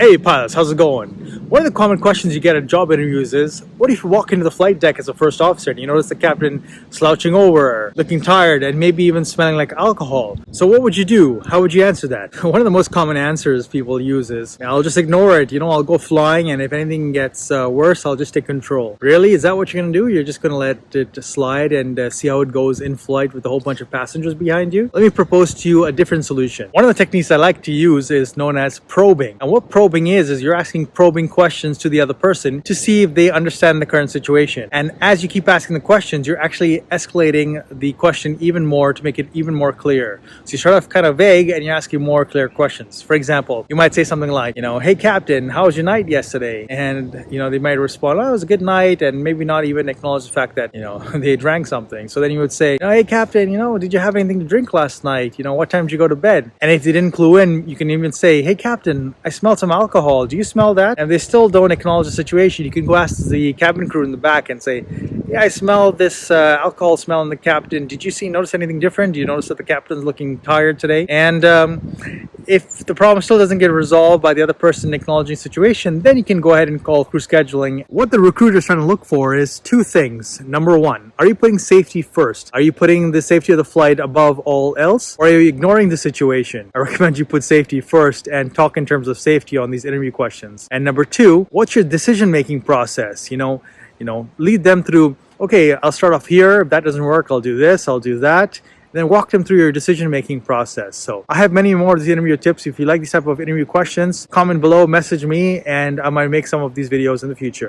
Hey pilots, how's it going? One of the common questions you get at job interviews is, what if you walk into the flight deck as a first officer and you notice the captain slouching over, looking tired, and maybe even smelling like alcohol? So what would you do? How would you answer that? One of the most common answers people use is, I'll just ignore it, I'll go flying, and if anything gets worse, I'll just take control. Really? Is that what you're gonna do? You're just gonna let it slide and see how it goes in flight with a whole bunch of passengers behind you? Let me propose to you a different solution. One of the techniques I like to use is known as probing. And what probing is you're asking probing questions to the other person to see if they understand the current situation. And as you keep asking the questions, you're actually escalating the question even more to make it even more clear. So you start off kind of vague and you're asking more clear questions. For example, you might say something like, hey captain, how was your night yesterday? And they might respond, it was a good night, and maybe not even acknowledge the fact that they drank something. So then you would say, hey captain, did you have anything to drink last night? What time did you go to bed? And if they didn't clue in, you can even say, hey captain, I smelled some alcohol. Do you smell that? And if they still don't acknowledge the situation, you can go ask the cabin crew in the back and say, yeah, I smell this alcohol smell in the captain. Did you notice anything different? Do you notice that the captain's looking tired today? And if the problem still doesn't get resolved by the other person acknowledging the situation, then you can go ahead and call crew scheduling. What the recruiter is trying to look for is two things. Number one, are you putting safety first? Are you putting the safety of the flight above all else? Or are you ignoring the situation? I recommend you put safety first and talk in terms of safety on these interview questions. And number two, what's your decision-making process? Lead them through, okay, I'll start off here. If that doesn't work, I'll do this, I'll do that. Then walk them through your decision-making process. So I have many more of these interview tips. If you like these type of interview questions, comment below, message me, and I might make some of these videos in the future.